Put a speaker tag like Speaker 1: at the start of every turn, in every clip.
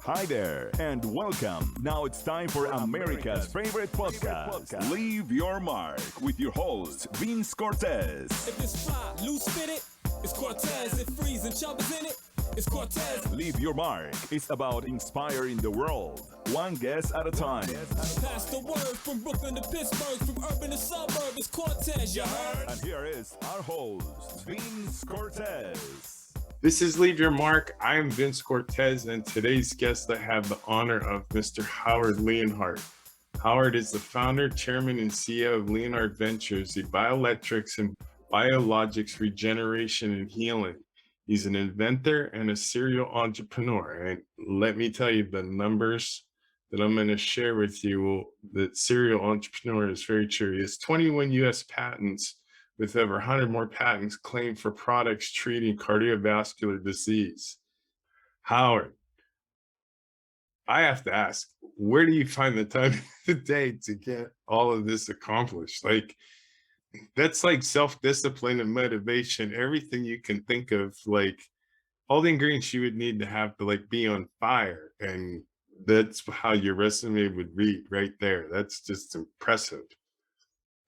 Speaker 1: Hi there, and welcome. Now it's time for America's favorite podcast, Leave Your Mark, with your host, Vince Cortese.
Speaker 2: If it's fly, loose fitted, it's Cortese. If freezing, chubbers in it, it's Cortese.
Speaker 1: Leave Your Mark is about inspiring the world, one guest at a time.
Speaker 2: Pass the word from Brooklyn to Pittsburgh, from urban to suburb, it's Cortese, you heard?
Speaker 1: And here is our host, Vince Cortese.
Speaker 3: This is Leave Your Mark. I am Vince Cortese, and today's guest I have the honor of Mr. Howard Leonhardt. Howard is the founder, chairman, and CEO of Leonhardt Ventures, the Bioelectrics and Biologics Regeneration and Healing. He's an inventor and a serial entrepreneur. And let me tell you, the numbers that I'm going to share with you, that serial entrepreneur is very true. He has 21 U.S. patents, with over 100 more patents claimed for products treating cardiovascular disease. Howard, I have to ask, where do you find the time of the day to get all of this accomplished? Like, that's like self-discipline and motivation, everything you can think of, like all the ingredients you would need to have to like be on fire. And that's how your resume would read right there. That's just impressive.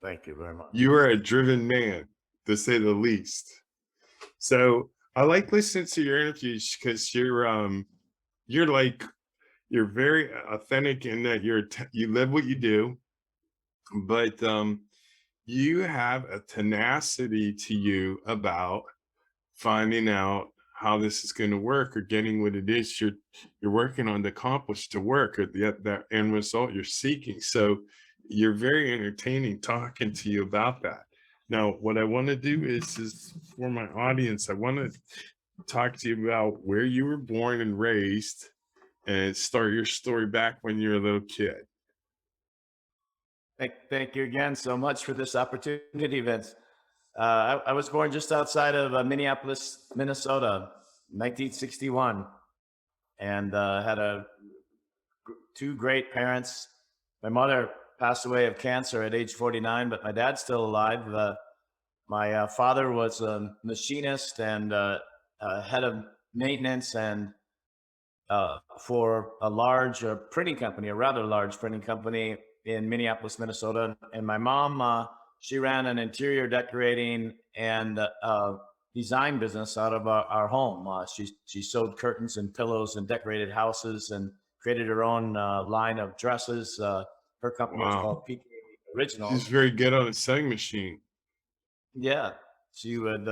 Speaker 4: Thank you very much.
Speaker 3: You are a driven man, to say the least. So I like listening to your interviews because you're very authentic in that you live what you do, but you have a tenacity to you about finding out how this is going to work or getting what it is you're working on to accomplish to work or that end result you're seeking. So you're very entertaining talking to you about that. Now, what I want to do is for my audience, I want to talk to you about where you were born and raised and start your story back when you were a little kid.
Speaker 4: Thank you again so much for this opportunity, Vince. I was born just outside of Minneapolis, Minnesota, 1961, and had two great parents. My mother passed away of cancer at age 49, but my dad's still alive. My father was a machinist and head of maintenance and for a large printing company, a rather large printing company in Minneapolis, Minnesota. And my mom, she ran an interior decorating and design business out of our home. She sewed curtains and pillows and decorated houses and created her own line of dresses. Her company was called PK Original.
Speaker 3: She's very good on a sewing machine.
Speaker 4: Yeah, she would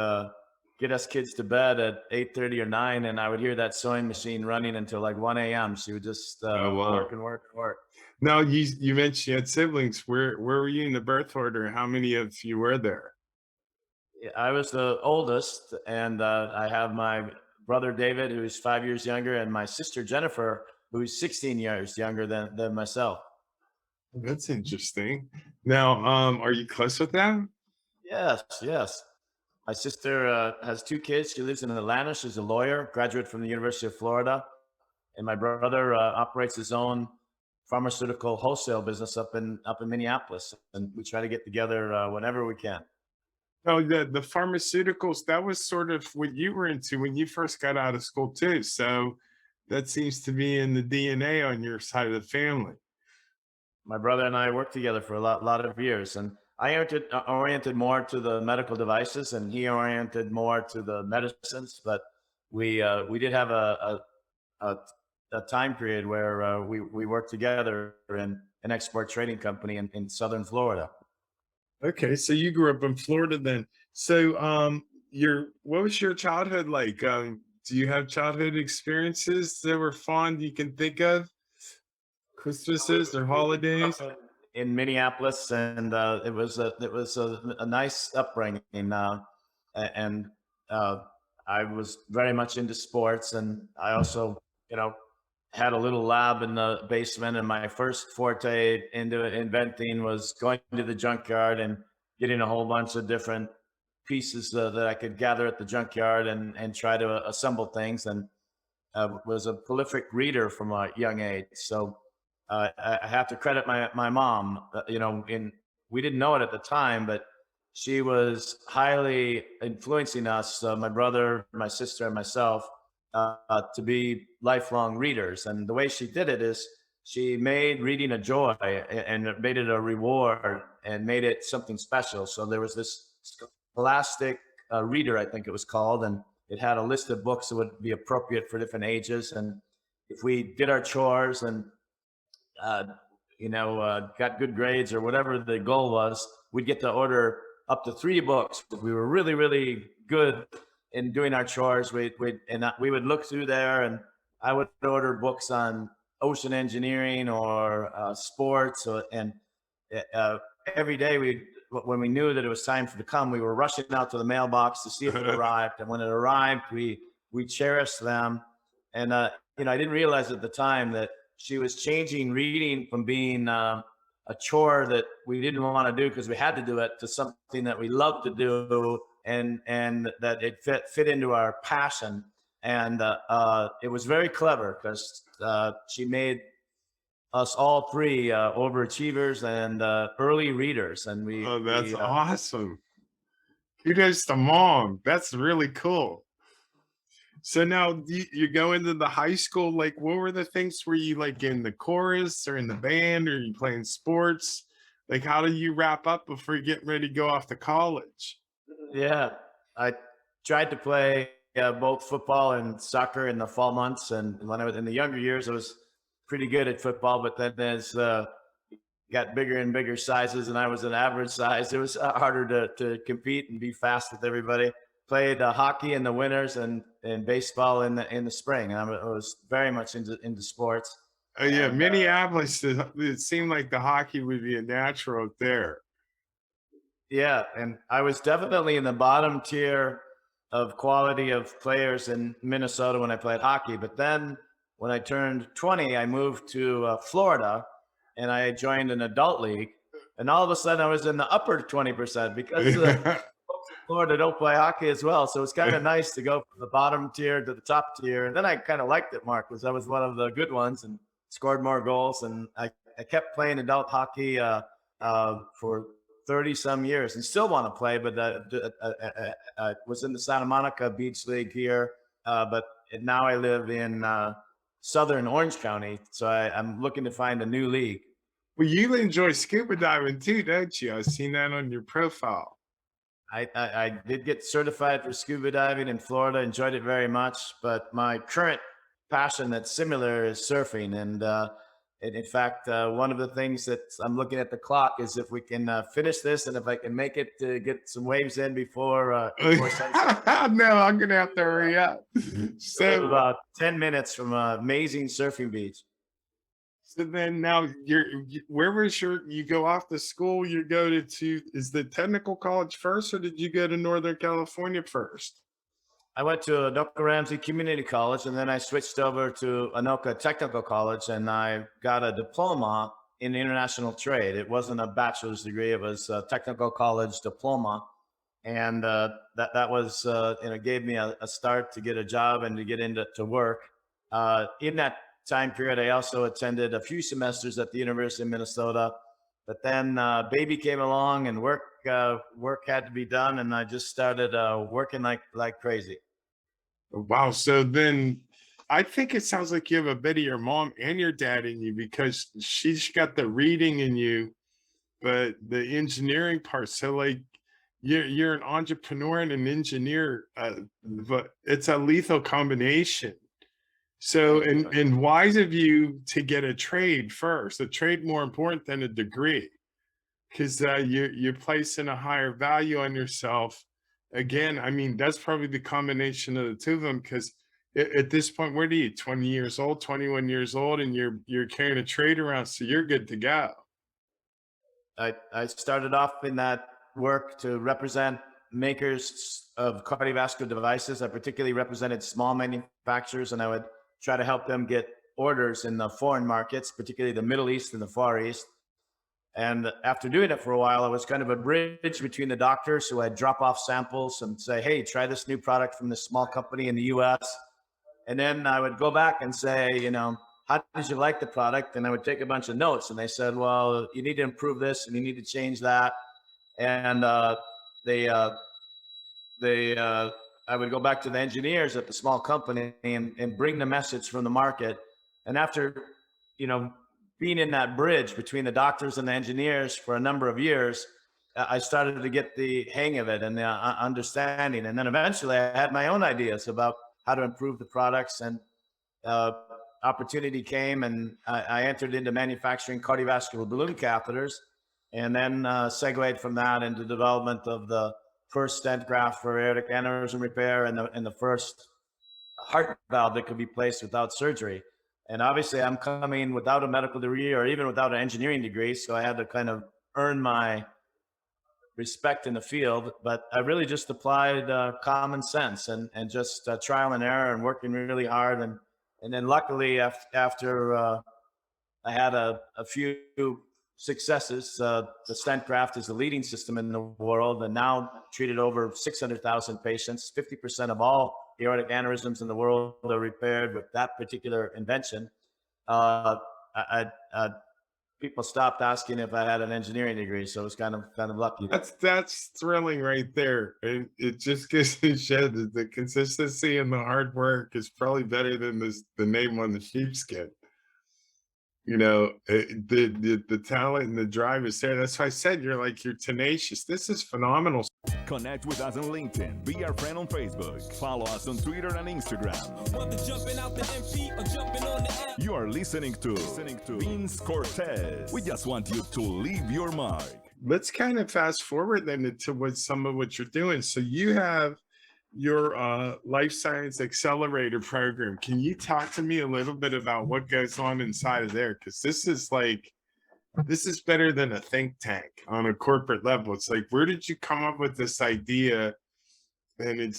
Speaker 4: get us kids to bed at 8:30 or 9, and I would hear that sewing machine running until like 1 a.m. She would just work and work and work.
Speaker 3: Now, you mentioned you had siblings. Where were you in the birth order? How many of you were there?
Speaker 4: I was the oldest, and I have my brother David, who's 5 years younger, and my sister Jennifer, who's 16 years younger than myself.
Speaker 3: That's interesting. Now, are you close with them?
Speaker 4: Yes. My sister has two kids. She lives in Atlanta. She's a lawyer, graduate from the University of Florida. And my brother operates his own pharmaceutical wholesale business up in Minneapolis. And we try to get together whenever we can.
Speaker 3: Oh, the pharmaceuticals, that was sort of what you were into when you first got out of school too. So that seems to be in the DNA on your side of the family.
Speaker 4: My brother and I worked together for a lot of years, and I oriented more to the medical devices, and he oriented more to the medicines. But we did have a time period where we worked together in an export trading company in southern Florida.
Speaker 3: Okay, so you grew up in Florida then. So what was your childhood like? Do you have childhood experiences that were fond you can think of? Christmases or holidays?
Speaker 4: In Minneapolis, and it was a nice upbringing, and I was very much into sports, and I also had a little lab in the basement, and my first forte into inventing was going to the junkyard and getting a whole bunch of different pieces that I could gather at the junkyard and try to assemble things, and was a prolific reader from a young age. So I have to credit my mom. We didn't know it at the time, but she was highly influencing us, my brother, my sister, and myself, to be lifelong readers. And the way she did it is she made reading a joy and made it a reward and made it something special. So there was this scholastic reader, I think it was called, and it had a list of books that would be appropriate for different ages. And if we did our chores and got good grades or whatever the goal was, we'd get to order up to 3 books. If we were really, really good in doing our chores, we would look through there, and I would order books on ocean engineering or sports, and every day when we knew that it was time for it to come, we were rushing out to the mailbox to see if it arrived. And when it arrived, we cherished them. And I didn't realize at the time that she was changing reading from being a chore that we didn't want to do because we had to do it to something that we loved to do, and that it fit into our passion. And it was very clever because she made us all 3 overachievers and early readers. And
Speaker 3: that's awesome. Kudos to mom. That's really cool. So now you go into the high school, like what were the things? Were you like in the chorus or in the band, or you playing sports? Like how do you wrap up before you get ready to go off to college?
Speaker 4: Yeah, I tried to play both football and soccer in the fall months. And when I was in the younger years, I was pretty good at football. But then as got bigger and bigger sizes and I was an average size, it was harder to compete and be fast with everybody. Played hockey in the winters and baseball in the spring. And I was very much into sports.
Speaker 3: Oh yeah, Minneapolis. It seemed like the hockey would be a natural there.
Speaker 4: Yeah, and I was definitely in the bottom tier of quality of players in Minnesota when I played hockey. But then when I turned 20, I moved to Florida, and I joined an adult league. And all of a sudden, I was in the upper 20% because Florida don't play hockey as well. So it's kind of nice to go from the bottom tier to the top tier. And then I kind of liked it, Mark, because I was one of the good ones and scored more goals. And I kept playing adult hockey for 30 some years and still want to play. But I was in the Santa Monica Beach League here. But now I live in Southern Orange County. So I'm looking to find a new league.
Speaker 3: Well, you enjoy scuba diving too, don't you? I've seen that on your profile.
Speaker 4: I did get certified for scuba diving in Florida, enjoyed it very much, but my current passion that's similar is surfing. And in fact, one of the things that I'm looking at the clock is if we can finish this and if I can make it to get some waves in before sunset.
Speaker 3: No, I'm going to have to hurry up.
Speaker 4: So about 10 minutes from an amazing surfing beach.
Speaker 3: So then now where was you go off to school, you go to is the technical college first, or did you go to Northern California first?
Speaker 4: I went to Anoka Ramsey Community College, and then I switched over to Anoka Technical College, and I got a diploma in international trade. It wasn't a bachelor's degree, it was a technical college diploma. And that was, gave me a start to get a job and to get into work. In that time period, I also attended a few semesters at the University of Minnesota, but then baby came along and work had to be done, and I just started working like crazy.
Speaker 3: Wow. So then I think it sounds like you have a bit of your mom and your dad in you, because she's got the reading in you, but the engineering part. So like you're an entrepreneur and an engineer, but it's a lethal combination. So, and wise of you to get a trade first, a trade more important than a degree, because you're placing a higher value on yourself. Again, I mean, that's probably the combination of the two of them, because at this point, what are you, 20 years old, 21 years old, and you're carrying a trade around, so you're good to go.
Speaker 4: I started off in that work to represent makers of cardiovascular devices. I particularly represented small manufacturers, and I would try to help them get orders in the foreign markets, particularly the Middle East and the Far East. And after doing it for a while, I was kind of a bridge between the doctors who I'd drop off samples and say, hey, try this new product from this small company in the US. And then I would go back and say, how did you like the product? And I would take a bunch of notes, and they said, well, you need to improve this and you need to change that. And they I would go back to the engineers at the small company and bring the message from the market. And after, being in that bridge between the doctors and the engineers for a number of years, I started to get the hang of it and the understanding. And then eventually I had my own ideas about how to improve the products, and opportunity came, and I entered into manufacturing cardiovascular balloon catheters, and then segued from that into development of the first stent graft for aortic aneurysm repair and the first heart valve that could be placed without surgery. And obviously I'm coming without a medical degree or even without an engineering degree, so I had to kind of earn my respect in the field. But I really just applied common sense and just trial and error and working really hard. And then luckily after I had a few successes, the Stent-Graft is the leading system in the world, and now treated over 600,000 patients. 50% of all aortic aneurysms in the world are repaired with that particular invention. People stopped asking if I had an engineering degree, so it was kind of lucky.
Speaker 3: That's thrilling right there. It just gives to show that the consistency and the hard work is probably better than the name on the sheepskin. The talent and the drive is there. That's why I said you're tenacious. This is phenomenal.
Speaker 1: Connect with us on LinkedIn. Be our friend on Facebook. Follow us on Twitter and Instagram.
Speaker 2: Whether jumping out the MP or jumping on the app.
Speaker 1: You are listening to Vince Cortese. We just want you to leave your mark.
Speaker 3: Let's kind of fast forward then to some of what you're doing. So you have your life science accelerator program. Can you talk to me a little bit about what goes on inside of there? Because this is better than a think tank on a corporate level. It's like, where did you come up with this idea? And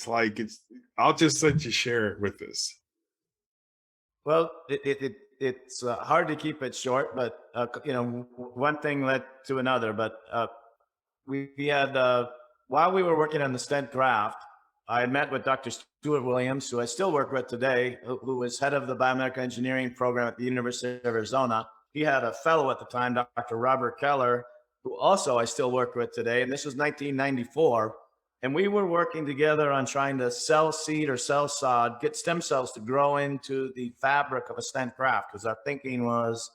Speaker 3: I'll just let you share it with us.
Speaker 4: Well, it's hard to keep it short, but one thing led to another. But we had while we were working on the stent graft, I met with Dr. Stuart Williams, who I still work with today, who was head of the biomedical engineering program at the University of Arizona. He had a fellow at the time, Dr. Robert Keller, who also I still work with today. And this was 1994. And we were working together on trying to cell seed or cell sod, get stem cells to grow into the fabric of a stent graft. Because our thinking was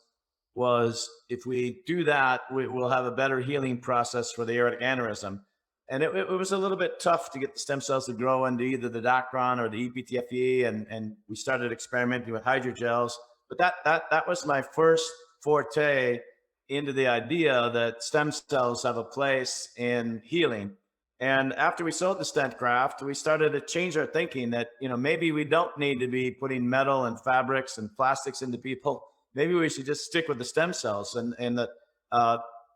Speaker 4: if we do that, we'll have a better healing process for the aortic aneurysm. And it was a little bit tough to get the stem cells to grow into either the Dacron or the EPTFE. And we started experimenting with hydrogels. But that was my first forte into the idea that stem cells have a place in healing. And after we sold the stent graft, we started to change our thinking that, maybe we don't need to be putting metal and fabrics and plastics into people. Maybe we should just stick with the stem cells. And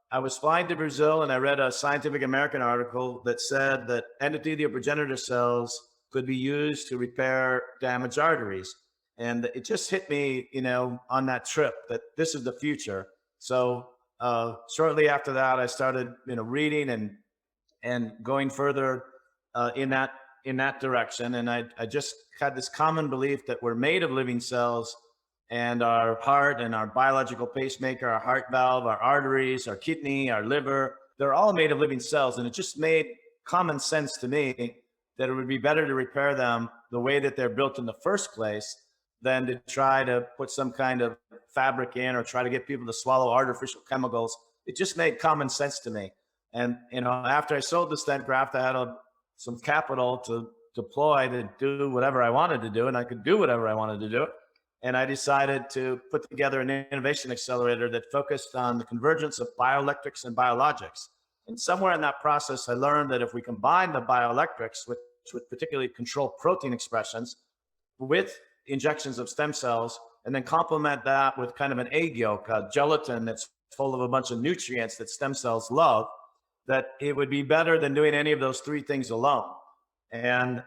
Speaker 4: I was flying to Brazil, and I read a Scientific American article that said that endothelial progenitor cells could be used to repair damaged arteries. And it just hit me, on that trip that this is the future. So shortly after that, I started, reading and going further in that direction. And I just had this common belief that we're made of living cells, and our heart and our biological pacemaker, our heart valve, our arteries, our kidney, our liver, they're all made of living cells. And it just made common sense to me that it would be better to repair them the way that they're built in the first place than to try to put some kind of fabric in or try to get people to swallow artificial chemicals. It just made common sense to me. And, after I sold the stent graft, I had some capital to deploy to do whatever I wanted to do, and I could do whatever I wanted to do. And I decided to put together an innovation accelerator that focused on the convergence of bioelectrics and biologics. And somewhere in that process, I learned that if we combine the bioelectrics, which would particularly control protein expressions, with injections of stem cells, and then complement that with kind of an egg yolk, gelatin that's full of a bunch of nutrients that stem cells love, that it would be better than doing any of those three things alone. And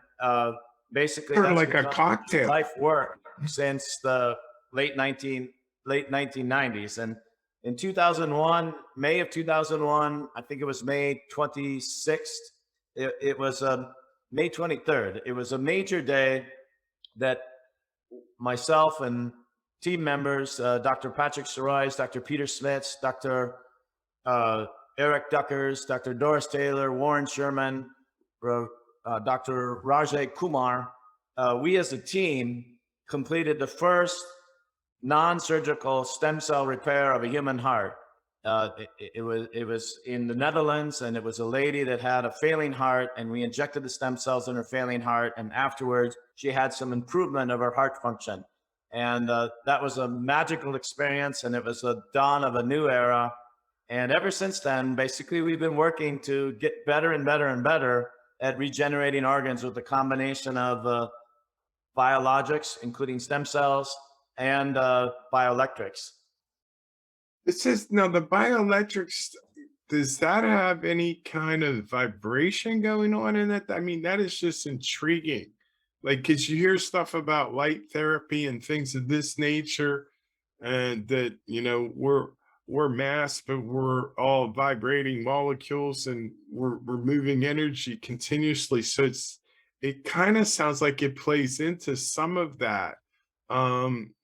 Speaker 4: basically,
Speaker 3: Sort of
Speaker 4: that's
Speaker 3: like a cocktail.
Speaker 4: Life work since the late 1990s. And in 2001, May of 2001, I think it was May 26th, it was May 23rd. It was a major day that myself and team members, Dr. Patrick Sorois, Dr. Peter Smits, Dr. Eric Duckers, Dr. Doris Taylor, Warren Sherman, Dr. Rajay Kumar, we as a team completed the first non-surgical stem cell repair of a human heart. It was in the Netherlands, and it was a lady that had a failing heart, and we injected the stem cells in her failing heart, and afterwards she had some improvement of her heart function. And that was a magical experience, and it was a dawn of a new era. And ever since then, basically, we've been working to get better and better and better at regenerating organs with a combination of biologics, including stem cells, and bioelectrics.
Speaker 3: It says now the bioelectrics, does that have any kind of vibration going on in it? I mean, that is just intriguing. Like, because you hear stuff about light therapy and things of this nature, and that, you know, we're mass, but we're all vibrating molecules, and we're moving energy continuously. So it kind of sounds like it plays into some of that. Um,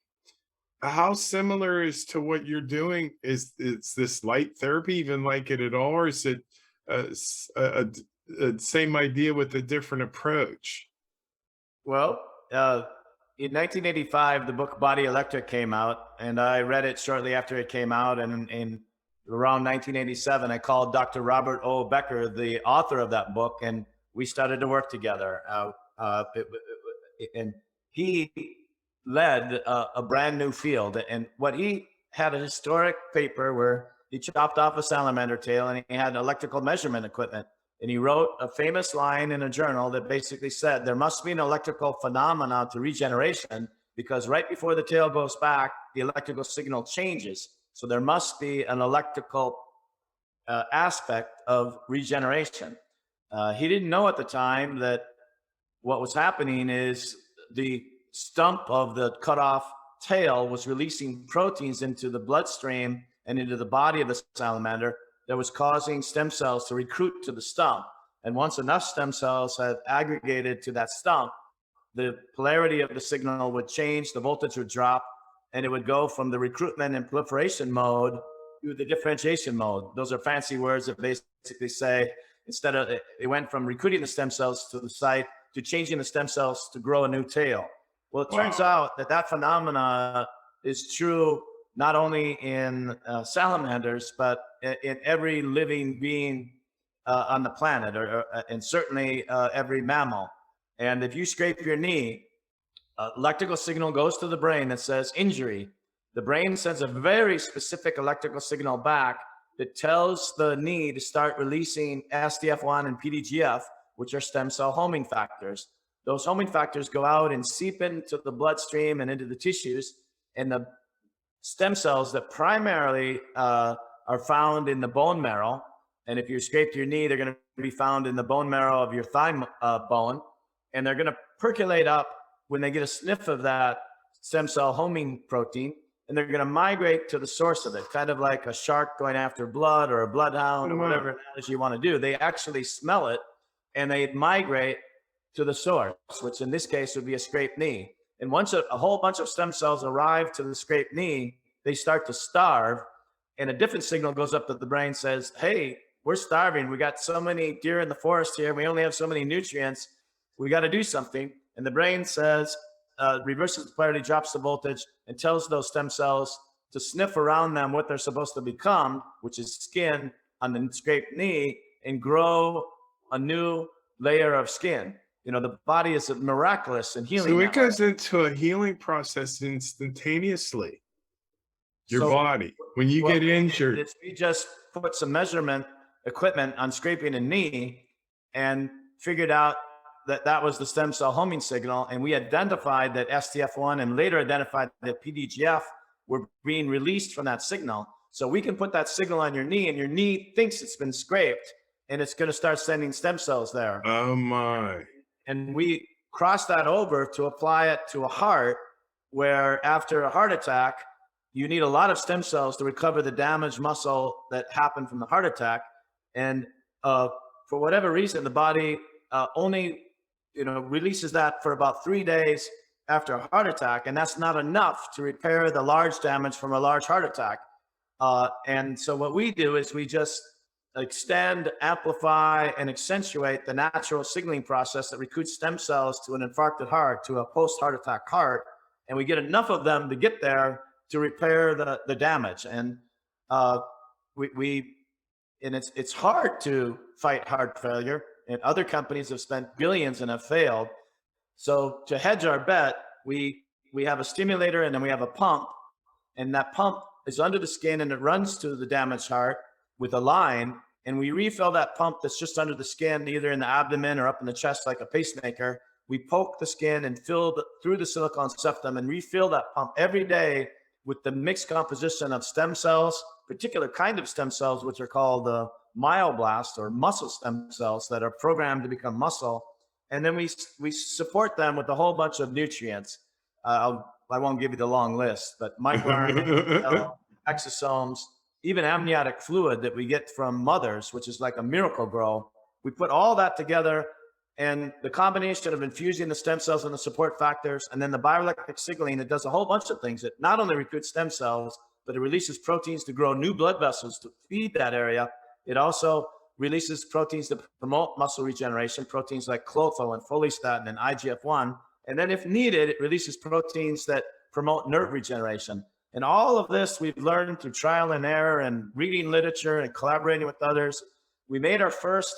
Speaker 3: how similar is to what you're doing? Is this light therapy even like it at all, or is it a same idea with a different approach?
Speaker 4: Well, in 1985, the book Bioelectric came out, and I read it shortly after it came out. And in around 1987, I called Dr. Robert O. Becker, the author of that book, and we started to work together. And he led a brand new field. And what he had a historic paper where he chopped off a salamander tail, and he had electrical measurement equipment. And he wrote a famous line in a journal that basically said, there must be an electrical phenomenon to regeneration, because right before the tail goes back, the electrical signal changes. So there must be an electrical aspect of regeneration. He didn't know at the time that what was happening is the stump of the cut off tail was releasing proteins into the bloodstream and into the body of the salamander that was causing stem cells to recruit to the stump. And once enough stem cells had aggregated to that stump, the polarity of the signal would change, the voltage would drop, and it would go from the recruitment and proliferation mode to the differentiation mode. Those are fancy words that basically say, instead of, it went from recruiting the stem cells to the site to changing the stem cells to grow a new tail. Well, it turns out that phenomena is true not only in salamanders, but in every living being on the planet, and certainly every mammal. And if you scrape your knee, electrical signal goes to the brain that says injury. The brain sends a very specific electrical signal back that tells the knee to start releasing STF1 and PDGF, which are stem cell homing factors. Those homing factors go out and seep into the bloodstream and into the tissues, and the stem cells that primarily are found in the bone marrow. And if you scrape your knee, they're going to be found in the bone marrow of your thigh bone, and they're going to percolate up when they get a sniff of that stem cell homing protein, and they're going to migrate to the source of it, kind of like a shark going after blood or a bloodhound or whatever analogy you want to do. They actually smell it, and they migrate to the source, which in this case would be a scraped knee. And once a whole bunch of stem cells arrive to the scraped knee, they start to starve, and a different signal goes up that the brain says, hey, we're starving. We got so many deer in the forest here. We only have so many nutrients. We got to do something. And the brain says, reverses the polarity, drops the voltage, and tells those stem cells to sniff around them what they're supposed to become, which is skin on the scraped knee, and grow a new layer of skin. You know, the body is miraculous and healing.
Speaker 3: So it goes into a healing process instantaneously. Your body, when you get injured.
Speaker 4: We just put some measurement equipment on scraping a knee and figured out that that was the stem cell homing signal. And we identified that STF1 and later identified that PDGF were being released from that signal. So we can put that signal on your knee, and your knee thinks it's been scraped, and it's going to start sending stem cells there.
Speaker 3: Oh my.
Speaker 4: And we cross that over to apply it to a heart, where after a heart attack, you need a lot of stem cells to recover the damaged muscle that happened from the heart attack. And for whatever reason, the body only releases that for about 3 days after a heart attack. And that's not enough to repair the large damage from a large heart attack. And so what we do is we just extend, amplify, and accentuate the natural signaling process that recruits stem cells to an infarcted heart, to a post-heart attack heart. And we get enough of them to get there to repair the damage. And it's hard to fight heart failure. And other companies have spent billions and have failed. So to hedge our bet, we have a stimulator and then we have a pump. And that pump is under the skin and it runs to the damaged heart with a line. And we refill that pump that's just under the skin, either in the abdomen or up in the chest like a pacemaker. We poke the skin and fill through the silicone septum and refill that pump every day with the mixed composition of stem cells, particular kind of stem cells, which are called the myoblasts or muscle stem cells that are programmed to become muscle. And then we support them with a whole bunch of nutrients. I won't give you the long list, but microRNA, exosomes, even amniotic fluid that we get from mothers, which is like a miracle grow. We put all that together, and the combination of infusing the stem cells and the support factors, and then the bioelectric signaling that does a whole bunch of things. It not only recruits stem cells, but it releases proteins to grow new blood vessels to feed that area. It also releases proteins to promote muscle regeneration, proteins like Klotho and follistatin and IGF-1. And then if needed, it releases proteins that promote nerve regeneration. And all of this we've learned through trial and error and reading literature and collaborating with others. We made our first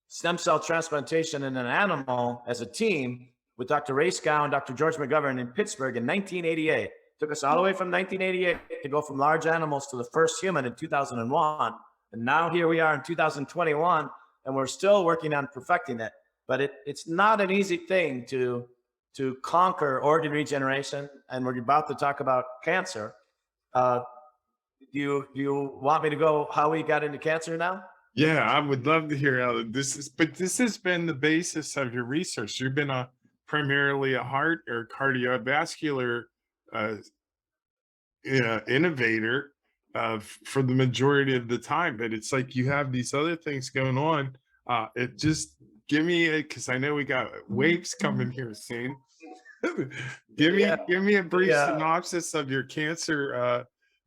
Speaker 4: stem cell transplantation in an animal as a team with Dr. Ray Scow and Dr. George McGovern in Pittsburgh in 1988. It took us all the way from 1988 to go from large animals to the first human in 2001. And now here we are in 2021, and we're still working on perfecting it. But it's not an easy thing to conquer organ regeneration, and we're about to talk about cancer. Do you want me to go how we got into cancer now?
Speaker 3: Yeah, I would love to hear how this is, but this has been the basis of your research. You've been primarily a heart or cardiovascular innovator for the majority of the time, but it's like you have these other things going on. It just give me because I know we got waves coming here soon. give me a brief synopsis of your cancer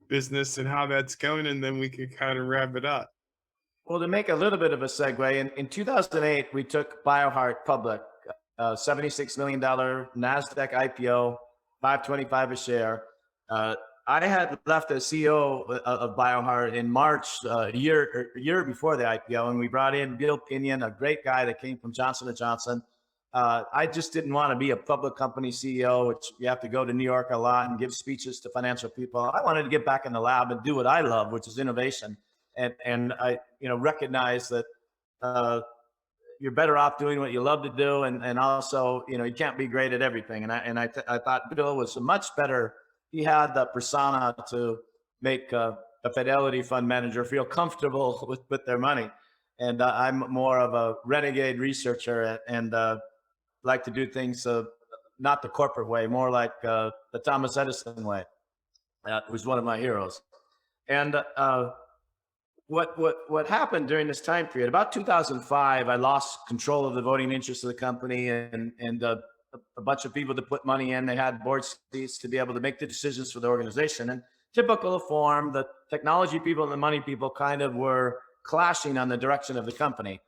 Speaker 3: business and how that's going, and then we can kind of wrap it up.
Speaker 4: Well, to make a little bit of a segue, in 2008, we took Bioheart public, $76 million NASDAQ IPO, $5.25 a share. I had left as CEO of Bioheart in March, a year before the IPO, and we brought in Bill Pinion, a great guy that came from Johnson & Johnson. I just didn't want to be a public company CEO, which you have to go to New York a lot and give speeches to financial people. I wanted to get back in the lab and do what I love, which is innovation. And I, recognize that you're better off doing what you love to do, and also, you can't be great at everything. And I thought Bill was a much better. He had the persona to make a Fidelity fund manager feel comfortable with their money, and I'm more of a renegade researcher and like to do things not the corporate way, more like the Thomas Edison way. Who's one of my heroes, and. What happened during this time period, about 2005, I lost control of the voting interest of the company, and a bunch of people that put money in, they had board seats to be able to make the decisions for the organization. And typical of form, the technology people and the money people kind of were clashing on the direction of the company.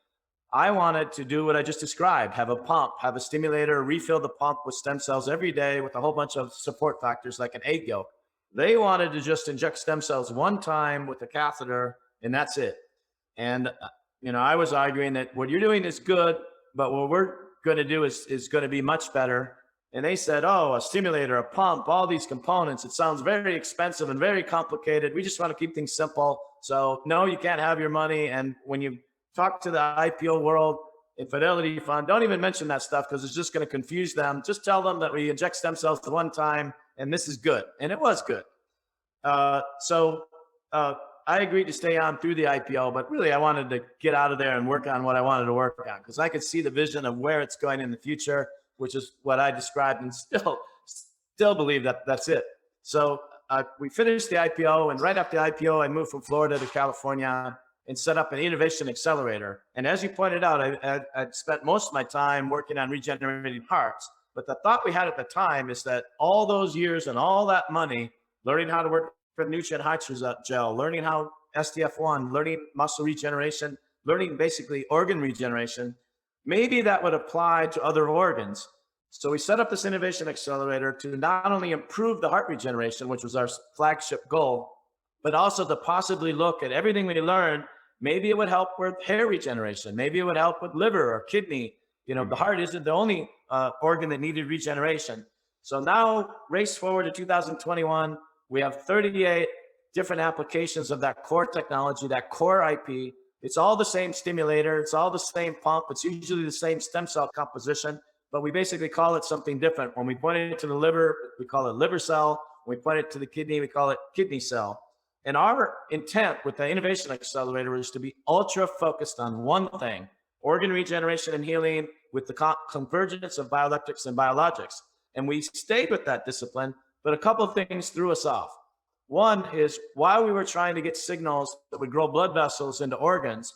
Speaker 4: I wanted to do what I just described, have a pump, have a stimulator, refill the pump with stem cells every day with a whole bunch of support factors like an egg yolk. They wanted to just inject stem cells one time with a catheter, and that's it. And, I was arguing that what you're doing is good, but what we're going to do is going to be much better. And they said, oh, a stimulator, a pump, all these components, it sounds very expensive and very complicated. We just want to keep things simple. So no, you can't have your money. And when you talk to the IPO world in Fidelity Fund, don't even mention that stuff because it's just going to confuse them. Just tell them that we inject stem cells one time and this is good. And it was good. So I agreed to stay on through the IPO, but really I wanted to get out of there and work on what I wanted to work on because I could see the vision of where it's going in the future, which is what I described, and still believe that that's it. So we finished the IPO, and right after the IPO, I moved from Florida to California and set up an innovation accelerator. And as you pointed out, I'd spent most of my time working on regenerating hearts. But the thought we had at the time is that all those years and all that money, learning how to work for nutrient hydrogel, learning how STF1, learning muscle regeneration, learning basically organ regeneration, maybe that would apply to other organs. So we set up this innovation accelerator to not only improve the heart regeneration, which was our flagship goal, but also to possibly look at everything we learned. Maybe it would help with hair regeneration. Maybe it would help with liver or kidney. You know, the heart isn't the only organ that needed regeneration. So now, race forward to 2021, we have 38 different applications of that core technology, that core IP. It's all the same stimulator. It's all the same pump. It's usually the same stem cell composition, but we basically call it something different. When we point it to the liver, we call it liver cell. When we point it to the kidney, we call it kidney cell. And our intent with the innovation accelerator is to be ultra focused on one thing: organ regeneration and healing with the convergence of bioelectrics and biologics. And we stayed with that discipline, but a couple of things threw us off. One is, while we were trying to get signals that would grow blood vessels into organs,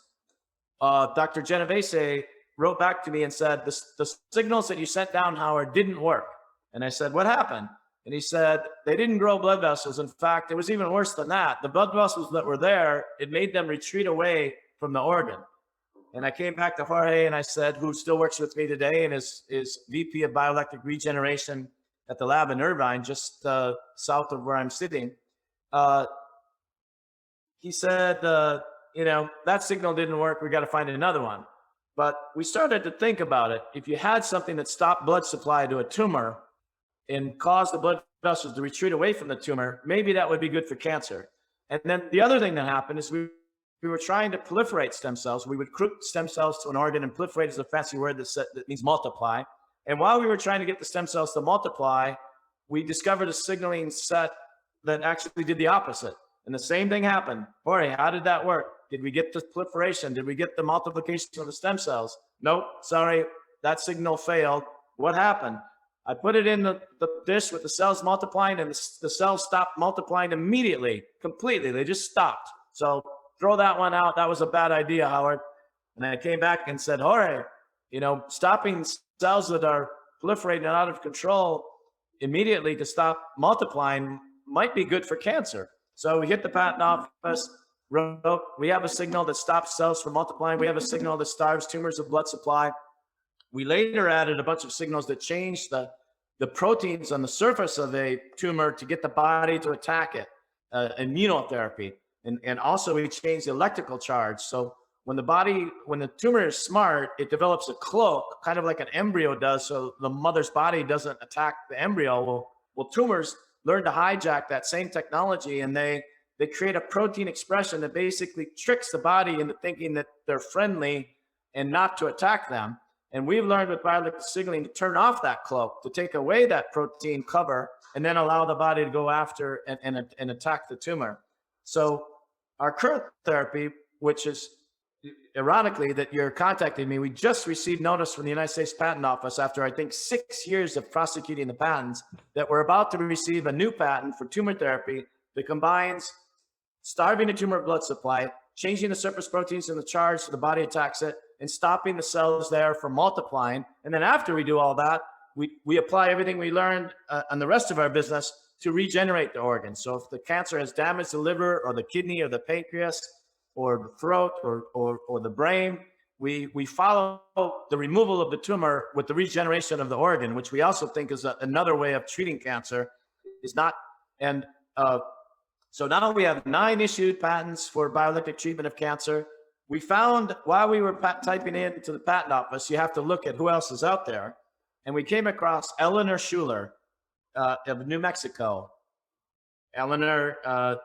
Speaker 4: Dr. Genovese wrote back to me and said, the signals that you sent down, Howard, didn't work. And I said, what happened? And he said, they didn't grow blood vessels. In fact, it was even worse than that. The blood vessels that were there, it made them retreat away from the organ. And I came back to Jorge and I said, who still works with me today and is VP of Bioelectric Regeneration at the lab in Irvine, just south of where I'm sitting. He said, you know, that signal didn't work. We got to find another one. But we started to think about it. If you had something that stopped blood supply to a tumor and caused the blood vessels to retreat away from the tumor, maybe that would be good for cancer. And then the other thing that happened is we were trying to proliferate stem cells. We would recruit stem cells to an organ, and proliferate is a fancy word that means multiply. And while we were trying to get the stem cells to multiply, we discovered a signaling set that actually did the opposite. And the same thing happened. Jorge, how did that work? Did we get the proliferation? Did we get the multiplication of the stem cells? Nope, sorry, that signal failed. What happened? I put it in the dish with the cells multiplying, and the cells stopped multiplying immediately, completely. They just stopped. So throw that one out. That was a bad idea, Howard. And I came back and said, Jorge, you know, stopping cells that are proliferating out of control immediately to stop multiplying might be good for cancer. So we hit the patent office, wrote, we have a signal that stops cells from multiplying. We have a signal that starves tumors of blood supply. We later added a bunch of signals that changed the proteins on the surface of a tumor to get the body to attack it, immunotherapy. And also we changed the electrical charge. So when the tumor is smart, it develops a cloak, kind of like an embryo does, so the mother's body doesn't attack the embryo. Well, tumors learn to hijack that same technology, and they create a protein expression that basically tricks the body into thinking that they're friendly and not to attack them. And we've learned with bioelectric signaling to turn off that cloak, to take away that protein cover, and then allow the body to go after and attack the tumor. So our current therapy, which is ironically that you're contacting me, we just received notice from the United States Patent Office after I think 6 years of prosecuting the patents that we're about to receive a new patent for tumor therapy that combines starving the tumor blood supply, changing the surface proteins in the charge so the body attacks it, and stopping the cells there from multiplying. And then after we do all that, we apply everything we learned on the rest of our business to regenerate the organ. So if the cancer has damaged the liver or the kidney or the pancreas or the throat or the brain, we follow the removal of the tumor with the regeneration of the organ, which we also think is another way of treating cancer. So now we have 9 issued patents for bioelectric treatment of cancer. We found while we were typing into the patent office, you have to look at who else is out there. And we came across Eleanor Schuler of New Mexico. Eleanor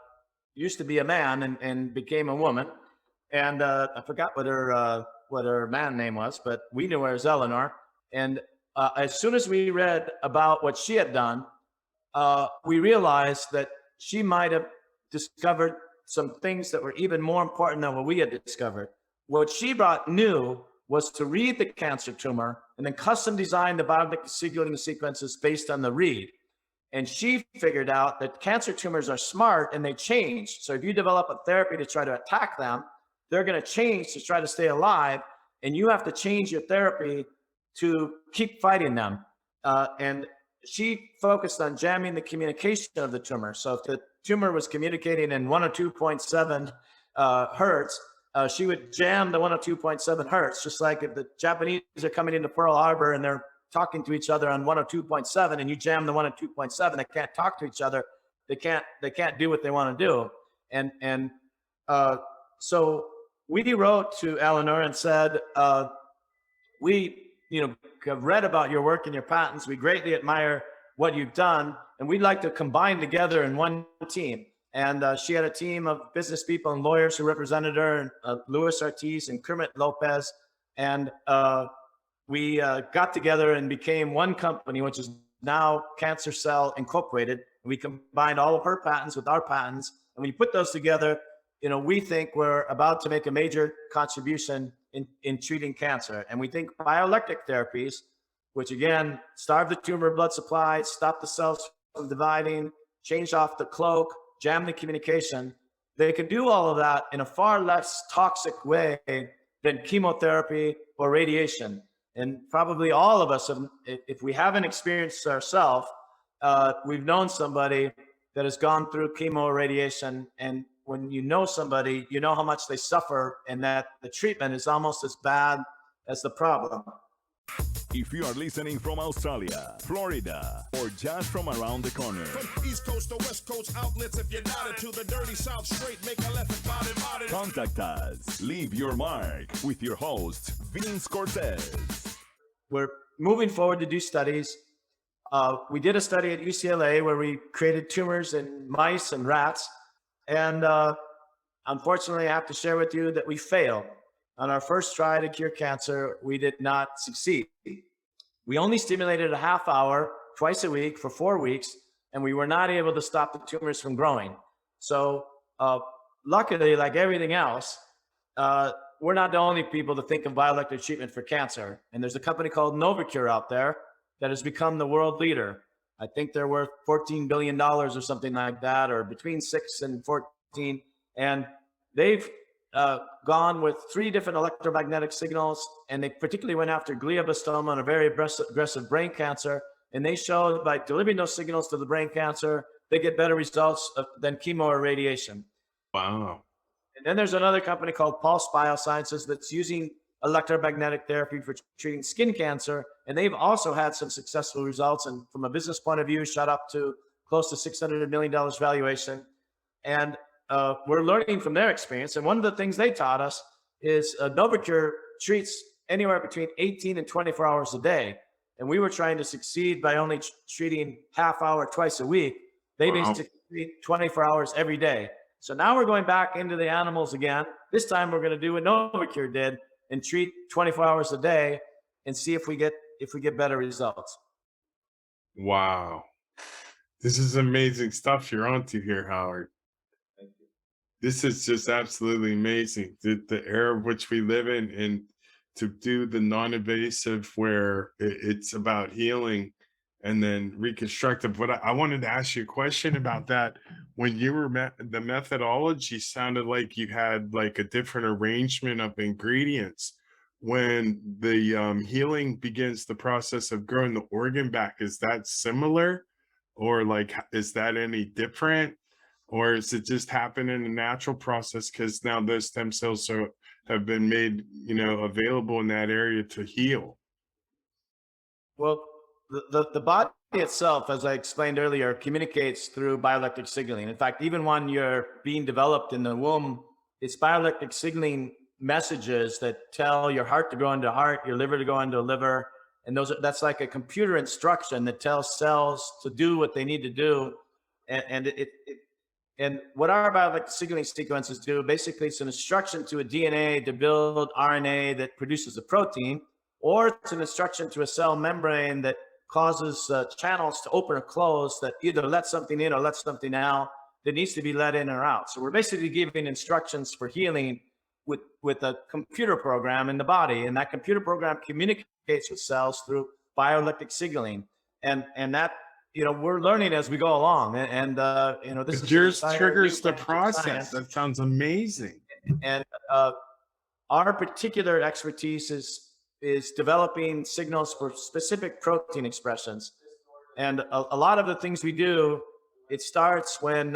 Speaker 4: used to be a man and became a woman. And I forgot what her man name was, but we knew her as Eleanor. And as soon as we read about what she had done, we realized that she might have discovered some things that were even more important than what we had discovered. What she brought new was to read the cancer tumor and then custom design the bioelectric signaling sequences based on the read. And she figured out that cancer tumors are smart and they change. So if you develop a therapy to try to attack them, they're going to change to try to stay alive. And you have to change your therapy to keep fighting them. And she focused on jamming the communication of the tumor. So if the tumor was communicating in 1 or 2.7 hertz, she would jam the 102.7 hertz, just like if the Japanese are coming into Pearl Harbor and they're talking to each other on 102.7 and you jam the 102.7, they can't talk to each other. They can't do what they want to do. And so we wrote to Eleanor and said, we have read about your work and your patents. We greatly admire what you've done, and we'd like to combine together in one team. And she had a team of business people and lawyers who represented her, Luis Ortiz and Kermit Lopez. And we got together and became one company, which is now Cancer Cell Incorporated. We combined all of her patents with our patents. And when you put those together, we think we're about to make a major contribution in treating cancer. And we think bioelectric therapies, which again, starve the tumor blood supply, stop the cells from dividing, change off the cloak, jam the communication, they can do all of that in a far less toxic way than chemotherapy or radiation. And probably all of us, if we haven't experienced ourselves, we've known somebody that has gone through chemo or radiation. And when you know somebody, you know how much they suffer and that the treatment is almost as bad as the problem.
Speaker 1: If you are listening from Australia, Florida, or just from around the corner,
Speaker 2: From East Coast to West Coast outlets, if you're not into the dirty South straight, make a left and body.
Speaker 1: contact us. Leave your mark with your host, Vince Cortese.
Speaker 4: We're moving forward to do studies. We did a study at UCLA where we created tumors in mice and rats. And unfortunately, I have to share with you that we failed. On our first try to cure cancer, we did not succeed. We only stimulated a half hour twice a week for 4 weeks, and we were not able to stop the tumors from growing. So luckily, like everything else, we're not the only people to think of bioelectric treatment for cancer. And there's a company called Novocure out there that has become the world leader. I think they're worth $14 billion or something like that, or between 6 and 14. And they've gone with 3 different electromagnetic signals, and they particularly went after glioblastoma and a very aggressive brain cancer. And they showed by delivering those signals to the brain cancer, they get better results than chemo or radiation.
Speaker 3: Wow.
Speaker 4: And then there's another company called Pulse Biosciences that's using electromagnetic therapy for treating skin cancer. And they've also had some successful results. And from a business point of view, shot up to close to $600 million valuation. And we're learning from their experience. And one of the things they taught us is Novocure treats anywhere between 18 and 24 hours a day. And we were trying to succeed by only treating half hour twice a week. They basically treat 24 hours every day. So now we're going back into the animals again. This time we're going to do what Novocure did and treat 24 hours a day and see if we get better results.
Speaker 3: Wow. This is amazing stuff you're onto here, Howard.
Speaker 4: Thank you.
Speaker 3: This is just absolutely amazing. The era of which we live in, and to do the non-invasive where it's about healing and then reconstructive. But I wanted to ask you a question about that. When you were the methodology sounded like you had like a different arrangement of ingredients. When the healing begins the process of growing the organ back, is that similar, or like is that any different, or is it just happen in a natural process because now those stem cells have been made available in that area to heal?
Speaker 4: Well, the body itself, as I explained earlier, communicates through bioelectric signaling. In fact, even when you're being developed in the womb, it's bioelectric signaling messages that tell your heart to go into heart, your liver to go into liver. And that's like a computer instruction that tells cells to do what they need to do. And what our bioelectric signaling sequences do, basically it's an instruction to a DNA to build RNA that produces a protein, or it's an instruction to a cell membrane that causes channels to open or close that either let something in or let something out that needs to be let in or out. So we're basically giving instructions for healing with a computer program in the body. And that computer program communicates with cells through bioelectric signaling. And that, we're learning as we go along. This is
Speaker 3: yours triggers the process. Science. That sounds amazing.
Speaker 4: And our particular expertise is developing signals for specific protein expressions. And a lot of the things we do, it starts when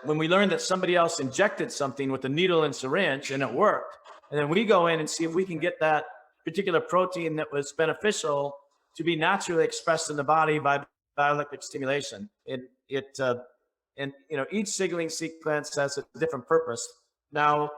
Speaker 4: when we learn that somebody else injected something with a needle and syringe and it worked, and then we go in and see if we can get that particular protein that was beneficial to be naturally expressed in the body by bioelectric stimulation. And each signaling sequence has a different purpose. Now,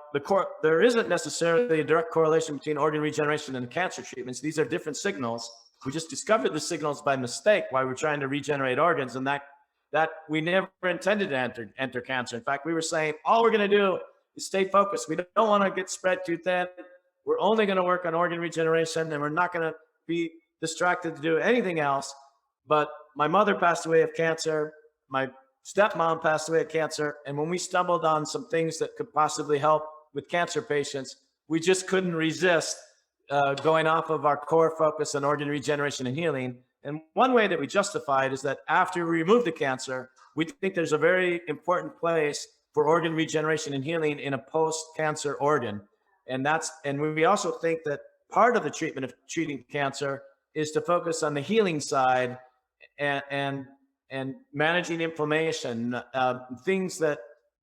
Speaker 4: there isn't necessarily a direct correlation between organ regeneration and cancer treatments. These are different signals. We just discovered the signals by mistake while we're trying to regenerate organs, and that we never intended to enter cancer. In fact, we were saying all we're going to do is stay focused. We don't want to get spread too thin. We're only going to work on organ regeneration, and we're not going to be distracted to do anything else. But my mother passed away of cancer. My stepmom passed away of cancer. And when we stumbled on some things that could possibly help with cancer patients, we just couldn't resist going off of our core focus on organ regeneration and healing. And one way that we justify it is that after we remove the cancer, we think there's a very important place for organ regeneration and healing in a post-cancer organ. And we also think that part of the treatment of treating cancer is to focus on the healing side and managing inflammation, things that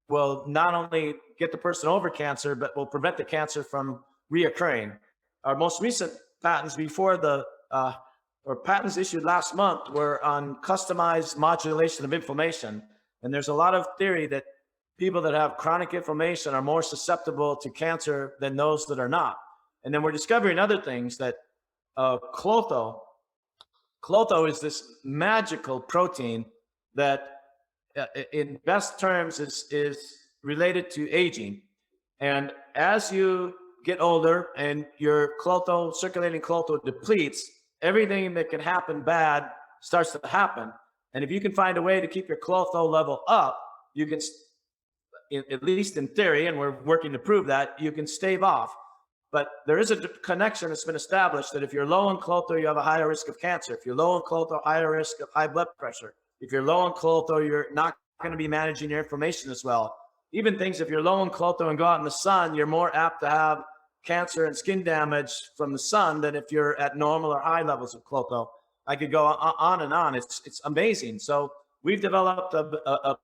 Speaker 4: will not only get the person over cancer, but will prevent the cancer from reoccurring. Our most recent patents patents issued last month were on customized modulation of inflammation. And there's a lot of theory that people that have chronic inflammation are more susceptible to cancer than those that are not. And then we're discovering other things that Klotho is this magical protein that in best terms is related to aging. And as you get older and your circulating Klotho depletes, everything that can happen bad starts to happen. And if you can find a way to keep your Klotho level up, you can, at least in theory, and we're working to prove that, you can stave off. But there is a connection that's been established that if you're low in Klotho, you have a higher risk of cancer. If you're low in Klotho, higher risk of high blood pressure. If you're low in Klotho, you're not going to be managing your inflammation as well. Even things, if you're low in Klotho and go out in the sun, you're more apt to have cancer and skin damage from the sun than if you're at normal or high levels of Klotho. I could go on and on. It's amazing. So we've developed a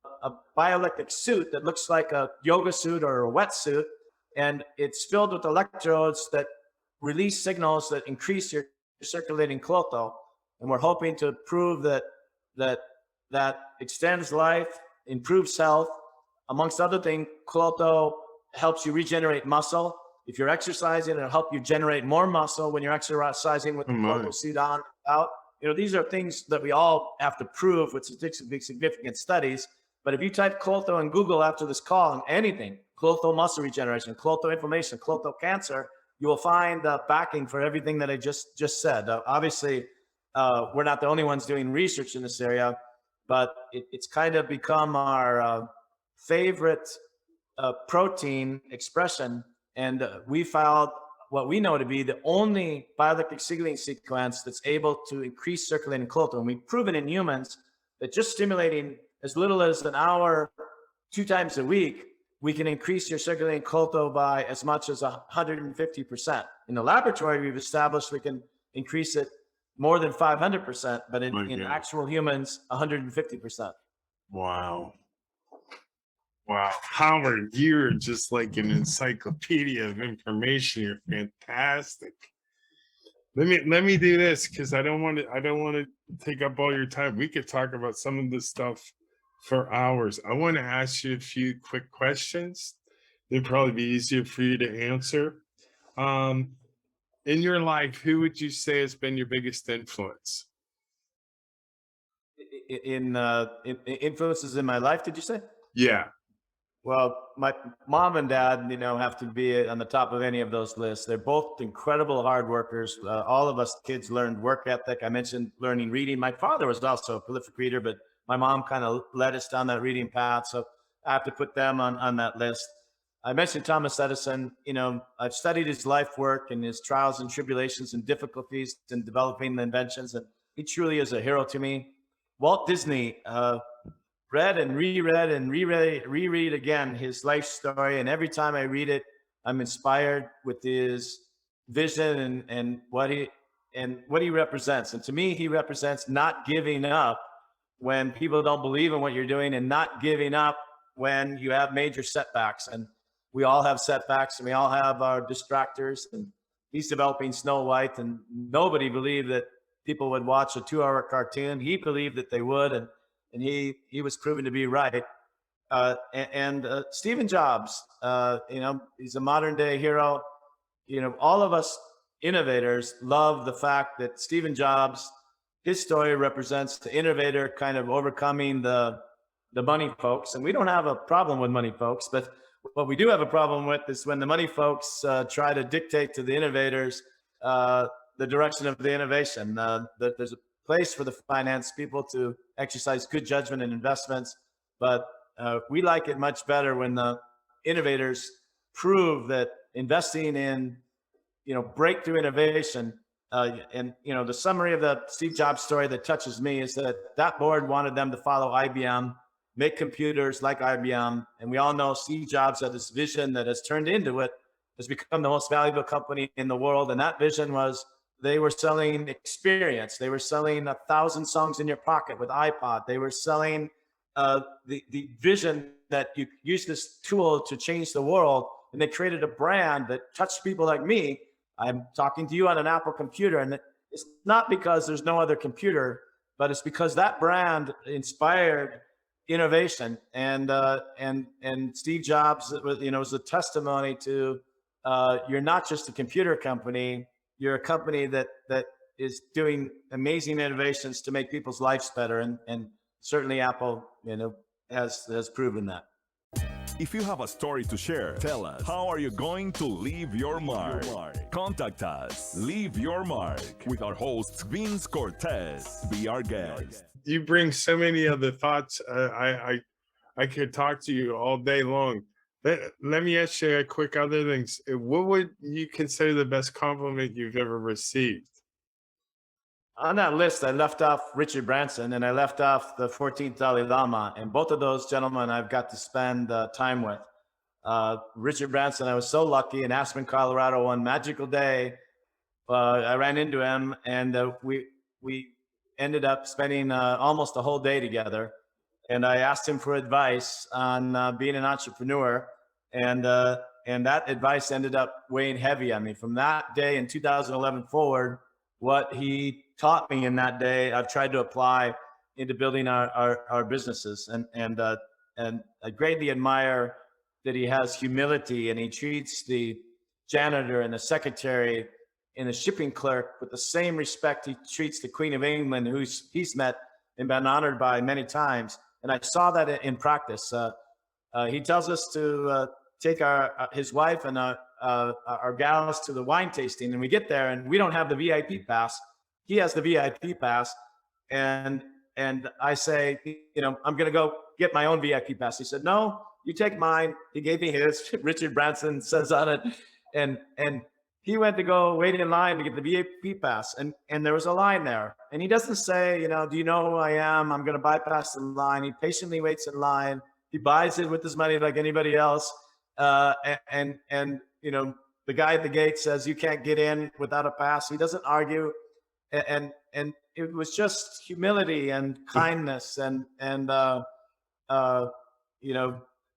Speaker 4: bioelectric suit that looks like a yoga suit or a wetsuit, and it's filled with electrodes that release signals that increase your circulating Klotho. And we're hoping to prove that extends life, improves health. Amongst other things, Klotho helps you regenerate muscle. If you're exercising, it'll help you generate more muscle when you're exercising with the Klotho suit on out. These are things that we all have to prove with significant studies. But if you type Klotho in Google after this call and anything, Klotho muscle regeneration, Klotho inflammation, Klotho cancer, you will find the backing for everything that I just said. Obviously, we're not the only ones doing research in this area, but it's kind of become our favorite protein expression. And we found what we know to be the only bioelectric signaling sequence that's able to increase circulating Klotho. And we've proven in humans that just stimulating as little as an hour 2 times a week, we can increase your circulating Klotho by as much as 150%. In the laboratory, we've established we can increase it more than 500%, but in actual humans, 150%.
Speaker 3: Wow. Wow, Howard, you're just like an encyclopedia of information. You're fantastic. Let me do this because I don't want to take up all your time. We could talk about some of this stuff for hours. I want to ask you a few quick questions. They'd probably be easier for you to answer. In your life, who would you say has been your biggest influence?
Speaker 4: In influences in my life, did you say?
Speaker 3: Yeah.
Speaker 4: Well, my mom and dad, have to be on the top of any of those lists. They're both incredible hard workers. All of us kids learned work ethic. I mentioned learning reading. My father was also a prolific reader, but my mom kind of led us down that reading path. So I have to put them on that list. I mentioned Thomas Edison. I've studied his life work and his trials and tribulations and difficulties in developing the inventions, and he truly is a hero to me. Walt Disney, read and reread and reread again his life story, and every time I read it, I'm inspired with his vision and what he represents. And to me, he represents not giving up when people don't believe in what you're doing, and not giving up when you have major setbacks, and we all have setbacks, and we all have our distractors. And he's developing Snow White, and nobody believed that people would watch a 2-hour cartoon. He believed that they would, and he was proven to be right. Stephen Jobs, he's a modern day hero. All of us innovators love the fact that Stephen Jobs, his story represents the innovator kind of overcoming the money folks. And we don't have a problem with money folks, but what we do have a problem with is when the money folks try to dictate to the innovators the direction of the innovation. There's a place for the finance people to exercise good judgment in investments, but we like it much better when the innovators prove that investing in breakthrough innovation. The summary of the Steve Jobs story that touches me is that board wanted them to follow IBM, make computers like IBM. And we all know Steve Jobs had this vision that has turned into it, has become the most valuable company in the world. And that vision was they were selling experience. They were selling 1,000 songs in your pocket with iPod. They were selling the vision that you use this tool to change the world. And they created a brand that touched people like me. I'm talking to you on an Apple computer, and it's not because there's no other computer, but it's because that brand inspired innovation. And Steve Jobs, was a testimony to you're not just a computer company, you're a company that is doing amazing innovations to make people's lives better. And certainly Apple, has proven that.
Speaker 1: If you have a story to share, tell us, how are you going to leave your mark? Contact us. Leave your mark with our host, Vince Cortese. Be our guest.
Speaker 3: You bring so many other thoughts. I could talk to you all day long. Let me ask you a quick other things. What would you consider the best compliment you've ever received?
Speaker 4: On that list, I left off Richard Branson and I left off the 14th Dalai Lama, and both of those gentlemen I've got to spend time with. Richard Branson, I was so lucky in Aspen, Colorado, one magical day. I ran into him, and we ended up spending almost a whole day together. And I asked him for advice on being an entrepreneur, and that advice ended up weighing heavy on me. From that day in 2011 forward, what he taught me in that day, I've tried to apply into building our businesses. And I greatly admire that he has humility, and he treats the janitor and the secretary and the shipping clerk with the same respect he treats the Queen of England, who he's met and been honored by many times. And I saw that in practice. He tells us to take his wife and our gals to the wine tasting, and we get there and we don't have the VIP pass. He has the VIP pass, and I say, I'm going to go get my own VIP pass. He said, no, you take mine. He gave me his. Richard Branson says on it, and he went to go wait in line to get the VIP pass, and there was a line there, and he doesn't say, do you know who I am? I'm going to bypass the line. He patiently waits in line. He buys it with his money like anybody else, and the guy at the gate says you can't get in without a pass. He doesn't argue, and it was just humility and kindness, and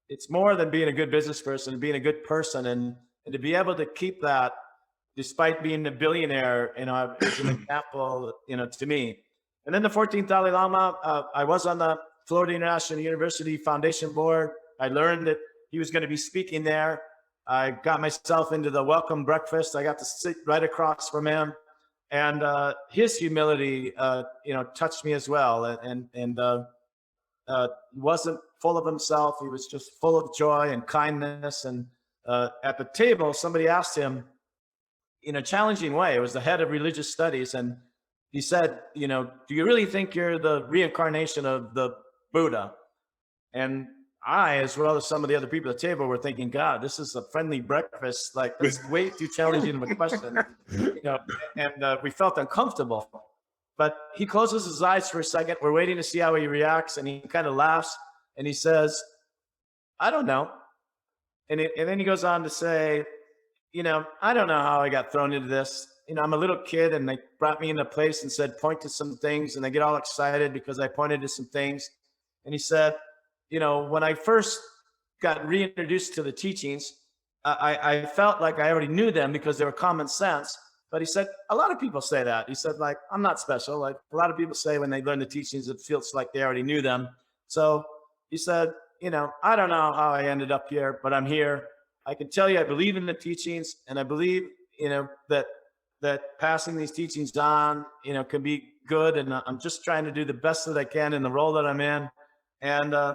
Speaker 4: it's more than being a good business person, being a good person, and to be able to keep that despite being a billionaire, is an example, to me. And then the 14th Dalai Lama, I was on the Florida International University Foundation Board. I learned that he was going to be speaking there. I got myself into the welcome breakfast. I got to sit right across from him, and his humility, touched me as well. And wasn't full of himself. He was just full of joy and kindness. And at the table, somebody asked him in a challenging way. It was the head of religious studies, and he said, do you really think you're the reincarnation of the Buddha? And I, as well as some of the other people at the table, were thinking, God, this is a friendly breakfast. Like, that's way too challenging of a question. And we felt uncomfortable. But he closes his eyes for a second. We're waiting to see how he reacts. And he kind of laughs. And he says, I don't know. And then he goes on to say, I don't know how I got thrown into this. I'm a little kid, and they brought me into a place and said, point to some things. And they get all excited because I pointed to some things. And he said, when I first got reintroduced to the teachings, I felt like I already knew them because they were common sense. But he said, a lot of people say that. He said, like, I'm not special. Like a lot of people say when they learn the teachings, it feels like they already knew them. So he said, I don't know how I ended up here, but I'm here. I can tell you, I believe in the teachings, and I believe, that passing these teachings on, can be good. And I'm just trying to do the best that I can in the role that I'm in. And, I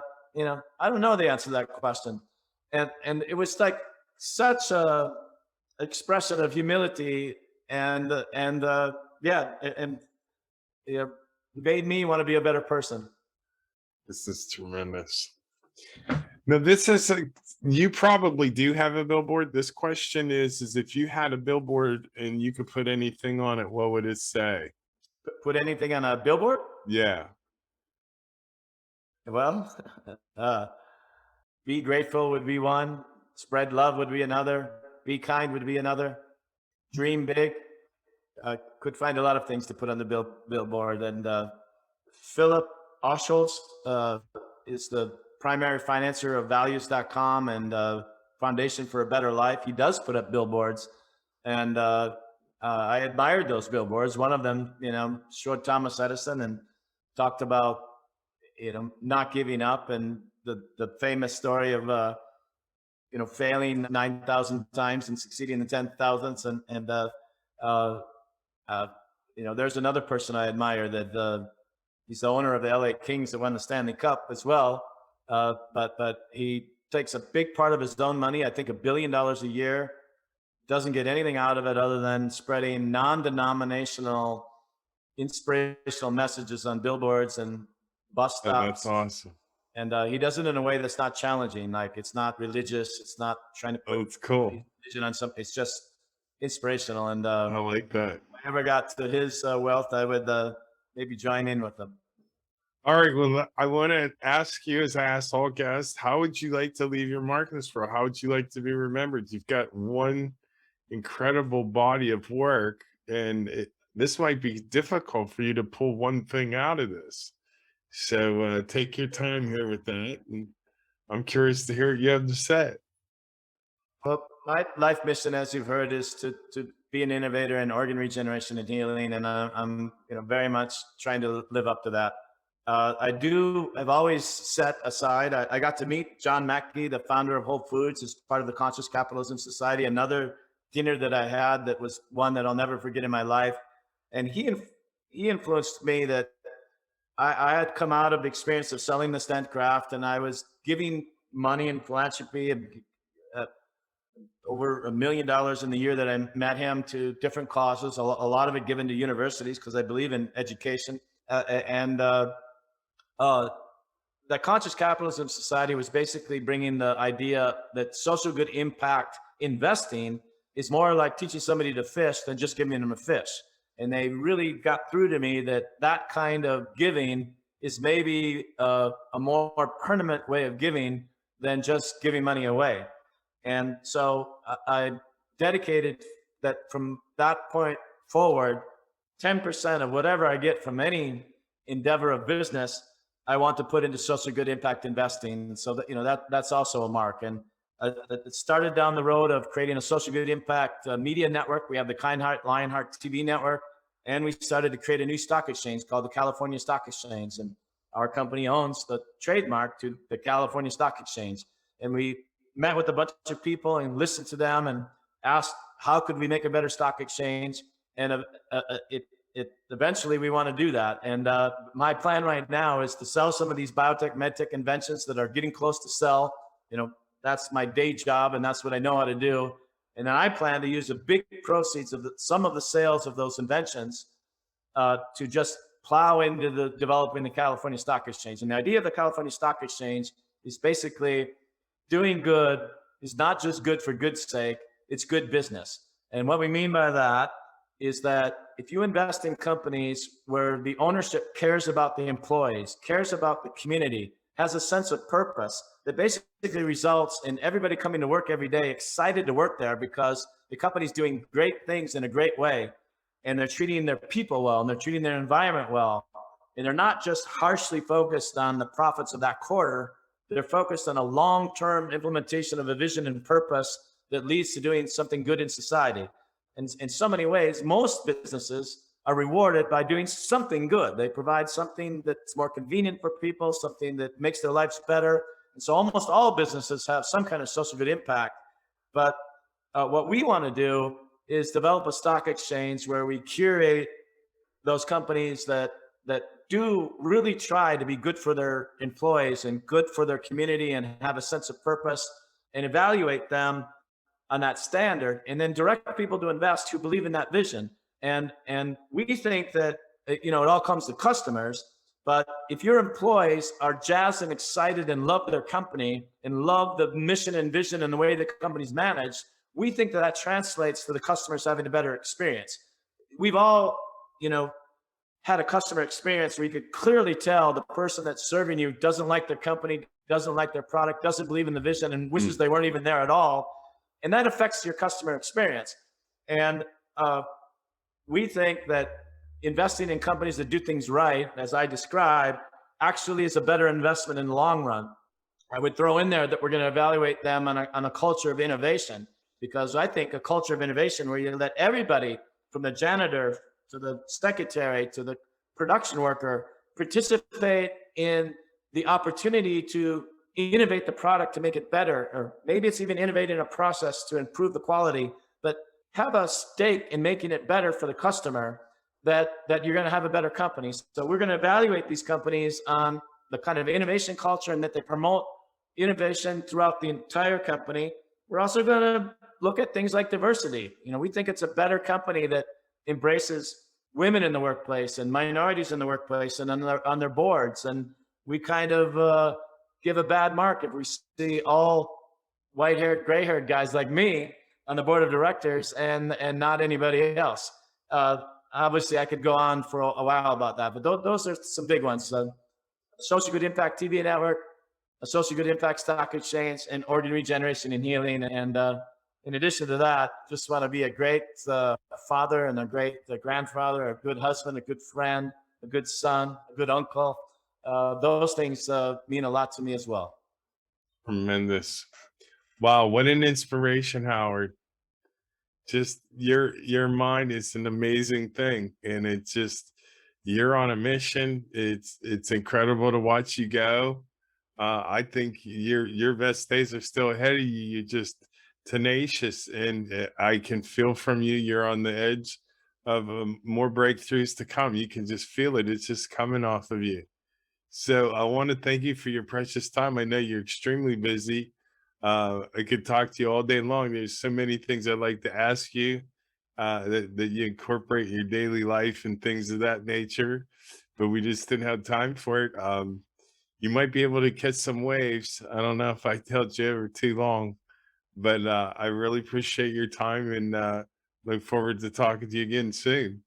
Speaker 4: don't know the answer to that question. And it was like such a expression of humility made me want to be a better person.
Speaker 3: This is tremendous. Now, you probably do have a billboard. This question is if you had a billboard and you could put anything on it, what would it say?
Speaker 4: Put anything on a billboard?
Speaker 3: Yeah.
Speaker 4: Well, be grateful would be one. Spread love would be another. Be kind would be another. Dream big. Could find a lot of things to put on the billboard. And Philip Osholtz is the primary financier of values.com and Foundation for a Better Life. He does put up billboards. And I admired those billboards. One of them, showed Thomas Edison and talked about, not giving up, and the famous story of, failing 9,000 times and succeeding the 10,000th. There's another person I admire that he's the owner of the LA Kings that won the Stanley Cup as well. But he takes a big part of his own money, I think $1 billion a year, doesn't get anything out of it other than spreading non-denominational, inspirational messages on billboards and bus stops.
Speaker 3: Oh, that's awesome.
Speaker 4: And he does it in a way that's not challenging. Like, it's not religious. It's not trying to put
Speaker 3: it's cool.
Speaker 4: religion on something. It's just inspirational. And
Speaker 3: I like that.
Speaker 4: if I ever got to his wealth, I would maybe join in with him.
Speaker 3: All right. Well, I want to ask you, as I asked all guests, how would you like to leave your mark in this world? How would you like to be remembered? You've got one incredible body of work, and this might be difficult for you to pull one thing out of this. So take your time here with that. And I'm curious to hear what you have to say.
Speaker 4: Well, my life mission, as you've heard, is to be an innovator in organ regeneration and healing, and I'm very much trying to live up to that. I've always set aside, I got to meet John Mackey, the founder of Whole Foods, as part of the Conscious Capitalism Society, another dinner that I had that was one that I'll never forget in my life. And he influenced me that I had come out of the experience of selling the Stent-Graft, and I was giving money in philanthropy, over $1 million in the year that I met him, to different causes, a lot of it given to universities because I believe in education. The Conscious Capitalism Society was basically bringing the idea that social good impact investing is more like teaching somebody to fish than just giving them a fish. And they really got through to me that kind of giving is maybe a more permanent way of giving than just giving money away. And so I dedicated that from that point forward, 10% of whatever I get from any endeavor of business, I want to put into social good impact investing. And so that's also a mark. And it started down the road of creating a social good impact media network. We have the Leonhardt TV network, and we started to create a new stock exchange called the California Stock Exchange. And our company owns the trademark to the California Stock Exchange. And we met with a bunch of people and listened to them and asked, how could we make a better stock exchange? And eventually we want to do that. And my plan right now is to sell some of these biotech, medtech inventions that are getting close to sell. That's my day job, and that's what I know how to do. And then I plan to use the big proceeds of some of the sales of those inventions to just plow into developing the California Stock Exchange. And the idea of the California Stock Exchange is basically doing good is not just good for good's sake, it's good business. And what we mean by that is that if you invest in companies where the ownership cares about the employees, cares about the community, has a sense of purpose, that basically results in everybody coming to work every day excited to work there because the company's doing great things in a great way, and they're treating their people well, and they're treating their environment well, and they're not just harshly focused on the profits of that quarter, They're focused on a long-term implementation of a vision and purpose that leads to doing something good in society. And in so many ways, most businesses are rewarded by doing something good. They provide something that's more convenient for people, something that makes their lives better. And so almost all businesses have some kind of social good impact. But what we want to do is develop a stock exchange where we curate those companies that do really try to be good for their employees and good for their community and have a sense of purpose, and evaluate them on that standard, and then direct people to invest who believe in that vision. And we think that, you know, it all comes to customers, but if your employees are jazzed and excited and love their company and love the mission and vision and the way the company's managed, we think that that translates to the customers having a better experience. We've all, you know, had a customer experience where you could clearly tell the person that's serving you doesn't like their company, doesn't like their product, doesn't believe in the vision, and wishes they weren't even there at all. And that affects your customer experience. And we think that investing in companies that do things right, as I described, actually is a better investment in the long run. I would throw in there that we're going to evaluate them on a culture of innovation, because I think a culture of innovation where you let everybody from the janitor to the secretary to the production worker participate in the opportunity to innovate the product to make it better, or maybe it's even innovating a process to improve the quality, but have a stake in making it better for the customer, that you're going to have a better company. So we're going to evaluate these companies on the kind of innovation culture and that they promote innovation throughout the entire company. We're also going to look at things like diversity. You know, we think it's a better company that embraces women in the workplace and minorities in the workplace and on their boards. And we kind of give a bad mark if we see all white-haired, gray-haired guys like me on the board of directors and not anybody else. Obviously, I could go on for a while about that, but those are some big ones. Social Good Impact TV network, a Social Good Impact stock exchange, and organ regeneration and healing. And in addition to that, just want to be a great father and a great grandfather, a good husband, a good friend, a good son, a good uncle. Those things mean a lot to me as well.
Speaker 3: Tremendous. Wow, what an inspiration, Howard. Just your mind is an amazing thing, and it's just, you're on a mission. It's incredible to watch you go. I think your best days are still ahead of you. You're just tenacious, and I can feel from you, you're on the edge of more breakthroughs to come. You can just feel it. It's just coming off of you. So I want to thank you for your precious time. I know you're extremely busy. I could talk to you all day long. There's so many things I'd like to ask you that you incorporate in your daily life and things of that nature, but we just didn't have time for it. You might be able to catch some waves. I don't know if I held you over too long, but I really appreciate your time, and look forward to talking to you again soon.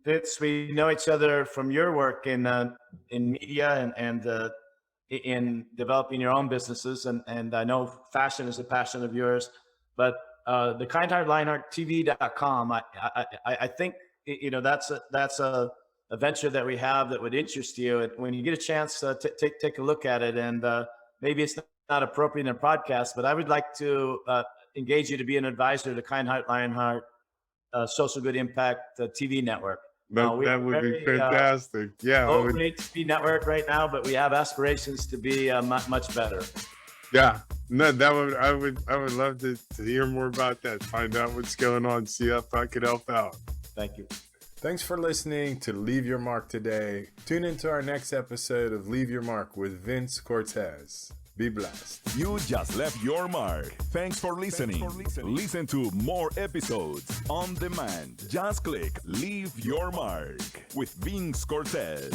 Speaker 4: Vince, we know each other from your work in media and in developing your own businesses, and I know fashion is a passion of yours. But the KindheartLionheartTV.com, I think, you know, that's a venture that we have that would interest you. And when you get a chance to take a look at it, and maybe it's not appropriate in a podcast, but I would like to engage you to be an advisor to Kind Heart Lionheart Social Good Impact TV network.
Speaker 3: That would be fantastic. Yeah,
Speaker 4: open TV network right now, but we have aspirations to be much better.
Speaker 3: Yeah, no, I would love to hear more about that. Find out what's going on. See if I could help out.
Speaker 4: Thank you.
Speaker 3: Thanks for listening to Leave Your Mark today. Tune into our next episode of Leave Your Mark with Vince Cortese. Be blessed.
Speaker 1: You just left your mark. Thanks for listening. Listen to more episodes on demand. Just click Leave Your Mark with Vince Cortese.